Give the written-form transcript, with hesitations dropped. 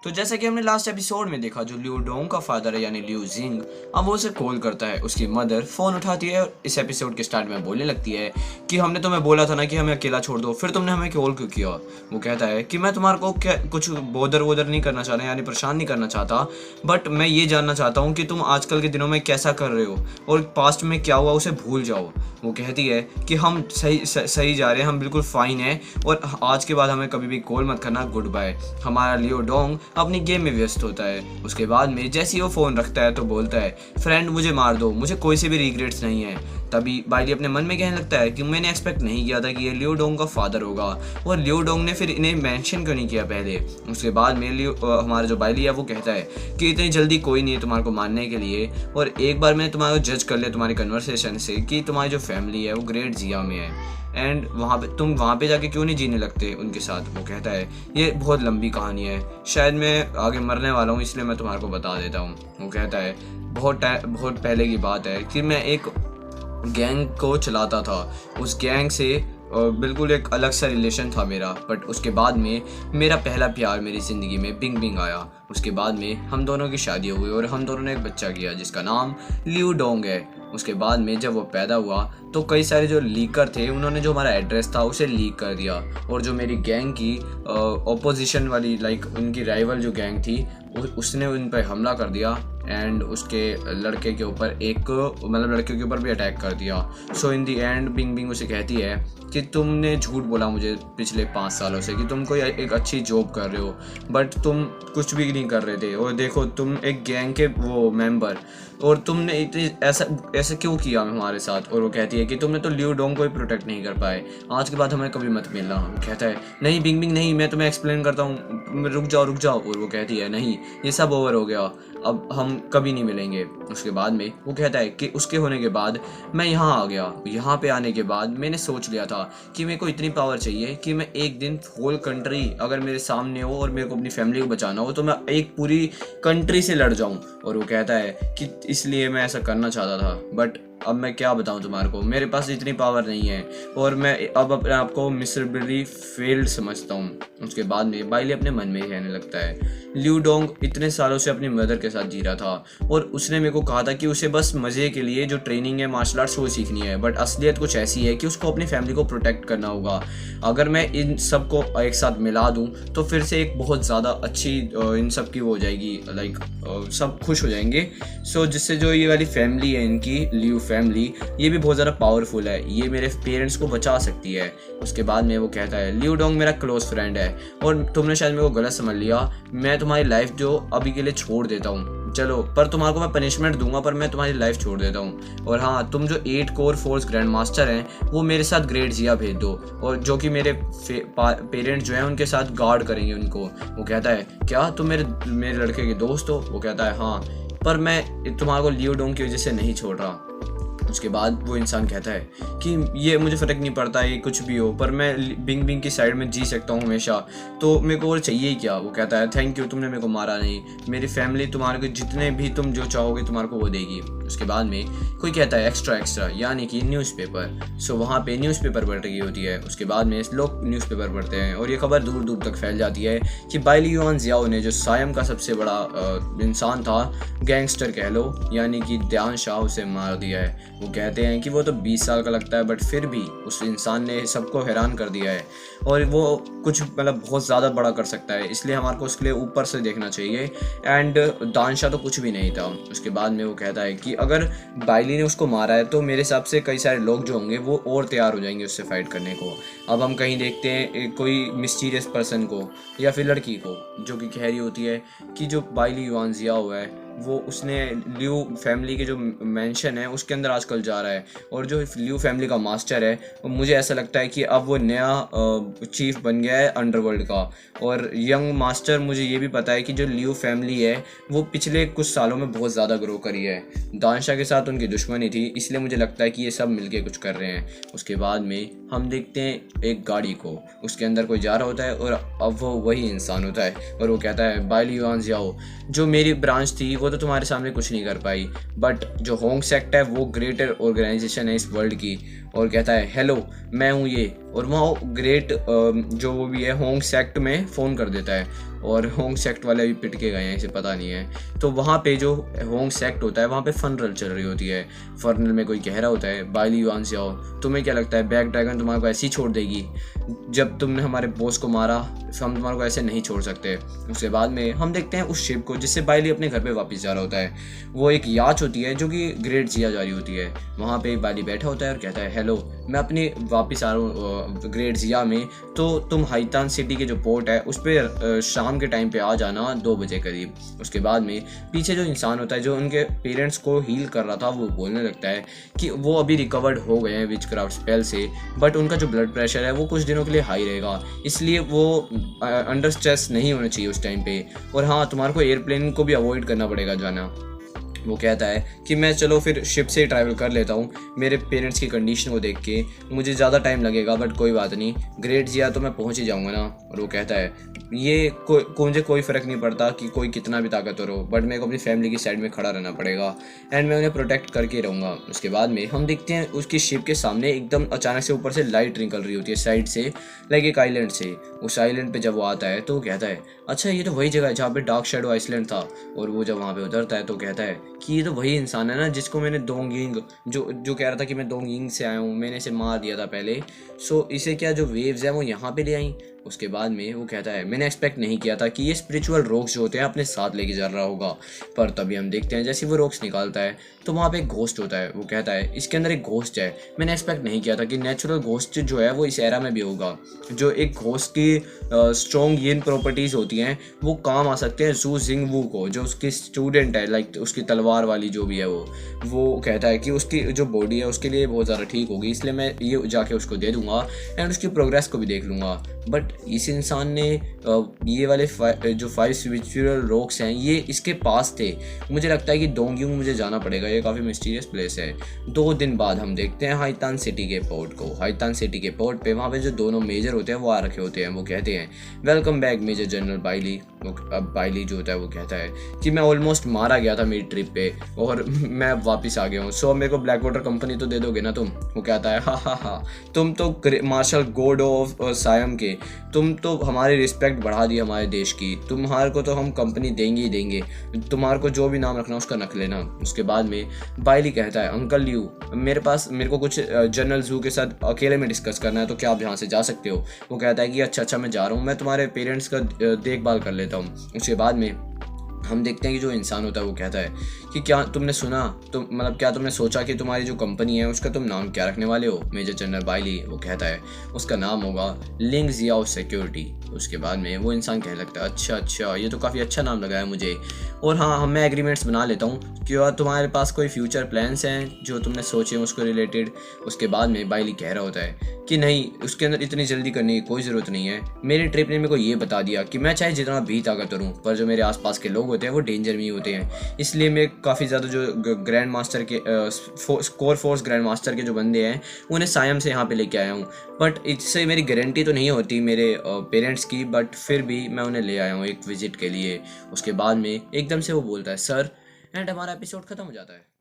तो जैसा कि हमने लास्ट एपिसोड में देखा, जो लिू डोंग का फादर है यानी लिू जिंग, अब वो उसे कॉल करता है। उसकी मदर फ़ोन उठाती है और इस एपिसोड के स्टार्ट में बोलने लगती है कि हमने तुम्हें बोला था ना कि हमें अकेला छोड़ दो, फिर तुमने हमें कॉल क्यों किया। वो कहता है कि मैं तुम्हारे को क्या कुछ बोदर वोदर नहीं करना चाहता, यानी परेशान नहीं करना चाहता, बट मैं ये जानना चाहता हूँ कि तुम आजकल के दिनों में कैसा कर रहे हो और पास्ट में क्या हुआ उसे भूल जाओ। वो कहती है कि हम सही जा रहे हैं, हम बिल्कुल फ़ाइन हैं और आज के बाद हमें कभी भी कॉल मत करना, गुड बाय। हमारा लियो डोंग अपनी गेम में व्यस्त होता है। उसके बाद में जैसे ही वो फ़ोन रखता है तो बोलता है, फ्रेंड मुझे मार दो, मुझे कोई से भी रिग्रेट्स नहीं है। तभी बाइली अपने मन में कहने लगता है कि मैंने एक्सपेक्ट नहीं किया था कि ये लियो डोंग का फादर होगा, और लियो डोंग ने फिर इन्हें मेंशन क्यों नहीं किया पहले। उसके बाद में हमारा जो बाइली है वो कहता है कि इतनी जल्दी कोई नहीं है तुम्हारे को मानने के लिए, और एक बार मैंने तुम्हारे को जज कर लिया तुम्हारी कन्वर्सेशन से कि तुम्हारी जो फैमिली है वो ग्रेट जिया में है, एंड तुम वहाँ पे जाके क्यों नहीं जीने लगते उनके साथ। वो कहता है ये बहुत लंबी कहानी है, शायद मैं आगे मरने वाला हूँ, इसलिए मैं तुम्हारे को बता देता हूँ। वो कहता है बहुत पहले की बात है कि मैं एक गैंग को चलाता था, उस गैंग से बिल्कुल एक अलग सा रिलेशन था मेरा, बट उसके बाद में मेरा पहला प्यार मेरी ज़िंदगी में बिंग बिंग आया। उसके बाद में हम दोनों की शादी हो गई और हम दोनों ने एक बच्चा किया जिसका नाम लियो डोंग है। उसके बाद में जब वो पैदा हुआ तो कई सारे जो लीकर थे उन्होंने जो हमारा एड्रेस था उसे लीक कर दिया, और जो मेरी गैंग की ऑपोजिशन वाली उनकी राइवल जो गैंग थी उसने उन पर हमला कर दिया, एंड उसके लड़के के ऊपर लड़के के ऊपर भी अटैक कर दिया। सो इन दी एंड बिंग बिंग उसे कहती है कि तुमने झूठ बोला मुझे पिछले 5 सालों से कि तुम कोई एक अच्छी जॉब कर रहे हो, बट तुम कुछ भी नहीं कर रहे थे, और देखो तुम एक गैंग के वो मेंबर, और तुमने इतनी ऐसा क्यों किया हमारे साथ। और वो कहती है कि तुमने तो लियो डोंग को ही प्रोटेक्ट नहीं कर पाए, आज के बाद हमें कभी मत मिलना। वो कहता है नहीं बिंग बिंग नहीं, मैं तुम्हें एक्सप्लेन करता हूँ, रुक जाओ। और वो कहती है नहीं, ये सब ओवर हो गया, अब हम कभी नहीं मिलेंगे। उसके बाद में वो कहता है कि उसके होने के बाद मैं यहाँ आ गया। यहाँ पे आने के बाद मैंने सोच लिया था कि मेरे को इतनी पावर चाहिए कि मैं एक दिन होल कंट्री अगर मेरे सामने हो और मेरे को अपनी फैमिली को बचाना हो तो मैं एक पूरी कंट्री से लड़ जाऊँ। और वो कहता है कि इसलिए मैं ऐसा करना चाहता था, बट अब मैं क्या बताऊं तुम्हारे को, मेरे पास इतनी पावर नहीं है और मैं अब अपने आप को मिसेरेबली फेल्ड समझता हूँ। उसके बाद में बाइली अपने मन में ही कहने लगता है, लियो डोंग इतने सालों से अपनी मदर के साथ जी रहा था और उसने मेरे को कहा था कि उसे बस मज़े के लिए जो ट्रेनिंग है मार्शल आर्ट्स वो सीखनी है, बट असलियत कुछ ऐसी है कि उसको अपनी फैमिली को प्रोटेक्ट करना होगा। अगर मैं इन सब को एक साथ मिला दूँ तो फिर से एक बहुत ज़्यादा अच्छी इन सब की वो हो जाएगी, सब खुश हो जाएंगे। सो जिससे जो ये वाली फैमिली है इनकी लियो फैमिली, ये भी बहुत ज़्यादा पावरफुल है, ये मेरे पेरेंट्स को बचा सकती है। उसके बाद में वो कहता है लियो डोंग मेरा क्लोज फ्रेंड है और तुमने शायद मेरे को गलत समझ लिया, मैं तुम्हारी लाइफ जो अभी के लिए छोड़ देता हूँ, चलो पर तुम्हारे को मैं पनिशमेंट दूंगा, पर मैं तुम्हारी लाइफ छोड़ देता हूँ। और हाँ, तुम जो 8 कोर फोर्स ग्रैंड मास्टर हैं वो मेरे साथ ग्रेट जिया भेज दो, और जो कि मेरे पेरेंट्स जो हैं उनके साथ गार्ड करेंगे उनको। वो कहता है क्या तुम मेरे लड़के के दोस्त हो। वो कहता है हाँ, पर मैं तुम्हारे को लियो डोंग की वजह से नहीं छोड़ रहा। उसके बाद वो इंसान कहता है कि ये मुझे फ़र्क नहीं पड़ता, ये कुछ भी हो, पर मैं बिंग बिंग की साइड में जी सकता हूँ हमेशा, तो मेरे को और चाहिए ही क्या। वो कहता है थैंक यू, तुमने मेरे को मारा नहीं, मेरी फैमिली तुम्हारे को जितने भी तुम जो चाहोगे तुम्हारे को वो देगी। उसके बाद में कोई कहता है एक्स्ट्रा यानी कि न्यूज़पेपर। सो वहाँ पे न्यूज़पेपर बढ़ रही होती है। उसके बाद में लोग न्यूज़पेपर पढ़ते हैं और ये खबर दूर दूर तक फैल जाती है कि बाइली युआन जियाओ ने, जो सायम का सबसे बड़ा इंसान था, गैंगस्टर कह लो, यानी कि ध्यान शाह, उसे मार दिया है। वो कहते हैं कि वो तो 20 साल का लगता है, बट फिर भी उस इंसान ने सबको हैरान कर दिया है और वो कुछ बहुत ज़्यादा बड़ा कर सकता है, इसलिए हमारे को उसके लिए ऊपर से देखना चाहिए। एंड दानशाह तो कुछ भी नहीं था। उसके बाद में वो कहता है कि अगर बाइली ने उसको मारा है तो मेरे हिसाब से कई सारे लोग जो होंगे वो और तैयार हो जाएंगे उससे फाइट करने को। अब हम कहीं देखते हैं कोई मिस्टीरियस पर्सन को या फिर लड़की को जो कि कह रही होती है कि जो बाइली युआन जियाओ है वो उसने लियो फैमिली के जो मेंशन है उसके अंदर आजकल जा रहा है, और जो लियो फैमिली का मास्टर है मुझे ऐसा लगता है कि अब वो नया चीफ बन गया है अंडरवर्ल्ड का। और यंग मास्टर, मुझे ये भी पता है कि जो लियो फैमिली है वो पिछले कुछ सालों में बहुत ज़्यादा ग्रो करी है। दानशाह के साथ उनकी दुश्मनी थी, इसलिए मुझे लगता है कि ये सब मिलके कुछ कर रहे हैं। उसके बाद में हम देखते हैं एक गाड़ी को, उसके अंदर कोई जा रहा होता है और अब वो वही इंसान होता है और वो कहता है बाइली युआन जियाओ, जो मेरी ब्रांच थी वो तो तुम्हारे सामने कुछ नहीं कर पाई, बट जो होंग सेक्ट है वो ग्रेटर ऑर्गेनाइजेशन है इस वर्ल्ड की। और कहता है हेलो मैं हूँ ये, और वहाँ ग्रेट जो वो भी है होंग सेक्ट में फ़ोन कर देता है और होंग सेक्ट वाले भी पिट के गए हैं, इसे पता नहीं है। तो वहाँ पे जो होंग सेक्ट होता है वहाँ पे फनरल चल रही होती है। फनरल में कोई कह रहा होता है बाइली युआन जाओ, तुम्हें क्या लगता है ब्लैक ड्रैगन तुम्हारे को ऐसे ही छोड़ देगी? जब तुमने हमारे बॉस को मारा हम तुम्हारे को ऐसे नहीं छोड़ सकते। उसके बाद में हम देखते हैं उस शिप को जिससे बाइली अपने घर पे वापस जा रहा होता है। वो एक याच होती है जो कि ग्रेट जिया जा रही होती है। वहाँ पे बाइली बैठा होता है और कहता है हेलो, मैं अपनी वापस आ रहा हूँ ग्रेट जिया में, तो तुम हाइतान सिटी के जो पोर्ट है उस पर शाम के टाइम पे आ जाना 2 बजे करीब। उसके बाद में पीछे जो इंसान होता है जो उनके पेरेंट्स को हील कर रहा था वो बोलने लगता है कि वो अभी रिकवर्ड हो गए हैं विचक्राफ्ट स्पेल से, बट उनका जो ब्लड प्रेशर है वो कुछ दिनों के लिए हाई रहेगा, इसलिए वो अंडर स्ट्रेस नहीं होना चाहिए उस टाइम पे। और हाँ, तुम्हारे को एयरप्लेन को भी अवॉइड करना पड़ेगा जाना। वो कहता है कि मैं चलो फिर शिप से ही ट्रैवल कर लेता हूँ, मेरे पेरेंट्स की कंडीशन को देख के मुझे ज़्यादा टाइम लगेगा बट कोई बात नहीं, ग्रेट जिया तो मैं पहुँच ही जाऊँगा ना। और वो कहता है ये मुझे कोई फ़र्क नहीं पड़ता कि कोई कितना भी ताकतवर हो, बट मेरे को अपनी फैमिली की साइड में खड़ा रहना पड़ेगा एंड मैं उन्हें प्रोटेक्ट करके रहूँगा। उसके बाद में हम देखते हैं उसकी शिप के सामने एकदम अचानक से ऊपर से लाइट निकल रही होती है साइड से, लाइक एक आइलैंड से। उस आइलैंड पे जब वो आता है तो वो कहता है अच्छा ये तो वही जगह है जहाँ पे डार्क शेडो आइसलैंड था। और वो जब वहाँ पे उतरता है तो कहता है कि ये तो वही इंसान है ना जिसको मैंने डोंगिंग जो कह रहा था कि मैं डोंगिंग से आया हूँ, मैंने इसे मार दिया था पहले, सो इसे क्या जो वेव्स हैं वो यहाँ पे ले आई। उसके बाद में वो कहता है मैंने एक्सपेक्ट नहीं किया था कि ये स्पिरिचुअल रॉक्स जो होते हैं अपने साथ लेके जा रहा होगा। पर तभी हम देखते हैं जैसे वो रॉक्स निकालता है तो वहाँ पे एक घोस्ट होता है। वो कहता है इसके अंदर एक घोस्ट है, मैंने एक्सपेक्ट नहीं किया था कि नेचुरल घोस्ट जो है वो इस एरा में भी होगा। जो एक घोस्ट की स्ट्रॉन्ग यिन प्रॉपर्टीज़ होती हैं वो काम आ सकते हैं जू जिंग वू को, जो उसकी स्टूडेंट है, लाइक उसकी तलवार वाली जो भी है वो कहता है कि उसकी जो बॉडी है उसके लिए बहुत ज़्यादा ठीक होगी, इसलिए मैं ये जाके उसको दे दूंगा एंड उसकी प्रोग्रेस को भी देख लूँगा। बट इस इंसान ने ये वाले जो 5 स्पिरिचुअल रॉक्स हैं ये इसके पास थे। मुझे लगता है कि डोंगयुंग मुझे जाना पड़ेगा, ये काफ़ी मिस्टीरियस प्लेस है। 2 दिन बाद हम देखते हैं हाइतान सिटी के पोर्ट को। हाइतान सिटी के पोर्ट पे वहाँ पे जो दोनों मेजर होते हैं वो आ रखे होते हैं। वो कहते हैं वेलकम बैक मेजर जनरल बाइली। अब बाइली जो होता है वो कहता है कि मैं ऑलमोस्ट मारा गया था मेरी ट्रिप पे और मैं वापस आ गया हूँ, सो मेरे को ब्लैक वाटर कंपनी तो दे दोगे ना तुम? वो कहता है हा, तुम तो मार्शल गॉड ऑफ सायम के, तुम तो हमारी रिस्पेक्ट बढ़ा दी हमारे देश की, तुम्हारे को तो हम कंपनी देंगे ही देंगे, तुम्हारे को जो भी नाम रखना उसका रख लेना। उसके बाद में बाइली कहता है अंकल ल्यू मेरे को कुछ जनरल जू के साथ अकेले में डिस्कस करना है, तो क्या आप यहाँ से जा सकते हो? वो कहता है कि अच्छा मैं जा रहा हूँ, मैं तुम्हारे पेरेंट्स का देखभाल कर लेता हूँ। उसके बाद में हम देखते हैं कि जो इंसान होता है वो कहता है कि क्या तुमने सुना, तुम मतलब क्या तुमने सोचा कि तुम्हारी जो कंपनी है उसका तुम नाम क्या रखने वाले हो? मेजर जनरल बाइली वो कहता है उसका नाम होगा लिंग जियाओ सिक्योरिटी। उसके बाद में वो इंसान कहने लगता है अच्छा ये तो काफ़ी अच्छा नाम लगा है मुझे, और हाँ मैं एग्रीमेंट्स बना लेता हूँ। क्या तुम्हारे पास कोई फ्यूचर प्लान्स हैं जो तुमने सोचे उसको रिलेटेड? उसके बाद में बाइली कह रहा होता है कि नहीं, उसके अंदर इतनी जल्दी करने की कोई ज़रूरत नहीं है। मेरी ट्रिप ने मेरे को ये बता दिया कि मैं चाहे जितना भी ताकतवर हूँ पर जो मेरे आसपास के लोग होते हैं वो डेंजर में ही होते हैं, इसलिए मैं काफ़ी ज़्यादा जो ग्रैंड मास्टर के कोर फोर्स ग्रैंड मास्टर के जो बंदे हैं उन्हें सायम से यहाँ पे लेके आया हूँ। बट इससे मेरी गारंटी तो नहीं होती मेरे पेरेंट्स की, बट फिर भी मैं उन्हें ले आया हूँ एक विजिट के लिए। उसके बाद में एकदम से वो बोलता है सर, एंड हमारा एपिसोड ख़त्म हो जाता है।